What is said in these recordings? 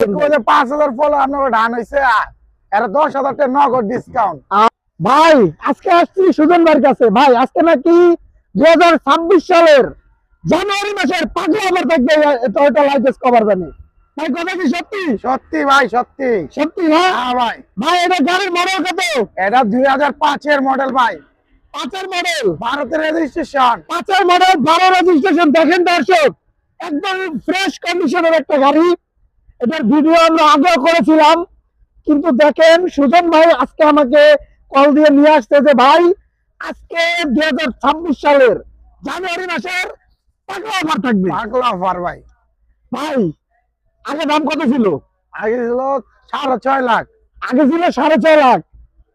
5,000 follow আপনার ডান হয়েছে, এর 10,000 টাকা নগদ ডিসকাউন্ট। ভাই আজকে আসছি সুজন ভাইয়ের কাছে। ভাই আজকে নাকি 2026 সালের জানুয়ারি মাসের পাগলা অফার থাকবে টয়োটা লাইসেন্স কভার ভ্যানে। ভাই কথা কি সত্যি? সত্যি ভাই, সত্যি সত্যি ভাই? হ্যাঁ ভাই। ভাই এটা গাড়ির মডেল কত? এটা 2005 এর মডেল ভাই, 5 এর মডেল, ভারতের রেজিস্ট্রেশন। 5 এর মডেল, 12 রেজিস্ট্রেশন। দেখেন দর্শক, একদম ফ্রেশ কন্ডিশনের একটা গাড়ি। এটার ভিডিও আমরা আগেও করেছিলাম, কিন্তু দেখেন সুজন ভাই আজকে আমাকে কল দিয়ে নিয়ে আসছে যে ভাই আজকে 2026 সালের জানুয়ারি মাসের পাগলা অফার থাকবে। পাগলা অফার ভাই। ভাই আগে দাম কত ছিল? আগে ছিল 6.5 লাখ। আগে ছিল 6.5 লাখ।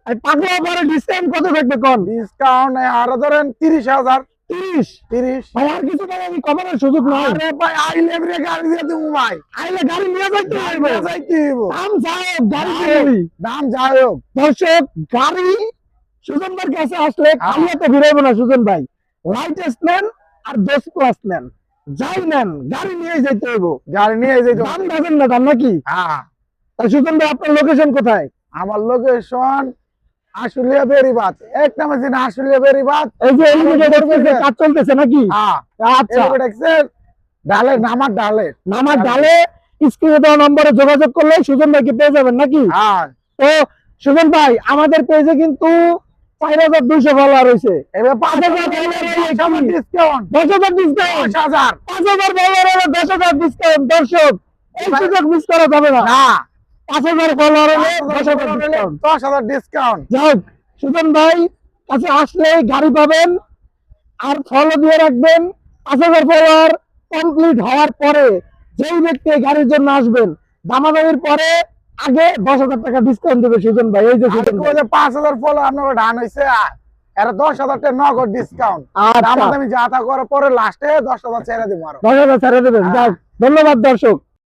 এই পাগলা অফারে ডিসকাউন্ট কত থাকবে কোন? ডিসকাউন্ট আরো ধরেন 30,000। 30 ভাই, আর কিছু টাকা কি কমানোর সুযোগ নাই? আরে ভাই আইলে ব্রেক গাড়ি দিয়ে দেবো ভাই, আইলে গাড়ি নিয়ে যাইতে গাড়ি হবে। নিয়ে যাইতে হইব। দাম যাও, গাড়ি কিনবি। দাম যাই হোক। দর্শক গাড়ি সুজন ভাইয়ের কাছে আসলে খালি হাতে বেরোবো না সুজন ভাই। লাইটেস্ট নেন আর 10 প্লাস নেন, যাই নেন গাড়ি নিয়ে যেতে হইব। গাড়ি নিয়ে যাইতে দাম দেবেন না দাম নাকি? হ্যাঁ। তা সুজন ভাই আপনার লোকেশন কোথায়? আমার লোকেশন আশুলিয়া বেরিবাদ, এক নামে দিন আশুলিয়া বেরিবাদ। এই যে কাজ চলতেছে নাকি? হ্যাঁ আচ্ছা, দেখছেন ডালে নামার ডালে নামার ডালে স্ক্রিনে দেওয়া নম্বরে যোগাযোগ করলে সুজন ভাইকে পেয়ে যাবেন নাকি? হ্যাঁ। তো সুজন ভাই আমাদের পেজে কিন্তু 4,200 ফলোয়ার রয়েছে। এবার 5,000 ডিসকাউন্ট, 10,000 ডিসকাউন্ট, 10,000 5,000 ফলোয়ার হলে 10,000 ডিসকাউন্ট। দর্শক এই সুযোগ মিস করা যাবে না। না, 5,000 ফলোয়ার হলে 10,000 ডিসকাউন্ট। 10,000 ডিসকাউন্ট। যাক সুজন ভাই কাছে আসলে গাড়ি পাবেন আর ফলো দিয়ে রাখবেন। 5,000 ফলোয়ার কমপ্লিট হওয়ার পরে যেই ব্যক্তি এই গাড়ির জন্য আসবেন দামাদামির পরে আগে 10,000 টাকা ডিসকাউন্ট দেবে সুজন ভাই। এই যে সুজন ভাই 5,000 ফলো আপনার ডান হয়েছে, এর 10,000 টাকা নগদ ডিসকাউন্ট। আচ্ছা, আমি যা তা করার পরে লাস্টে 10,000 ছেড়ে দিব। 10,000 ছেড়ে দেবেন। যাক ধন্যবাদ দর্শক।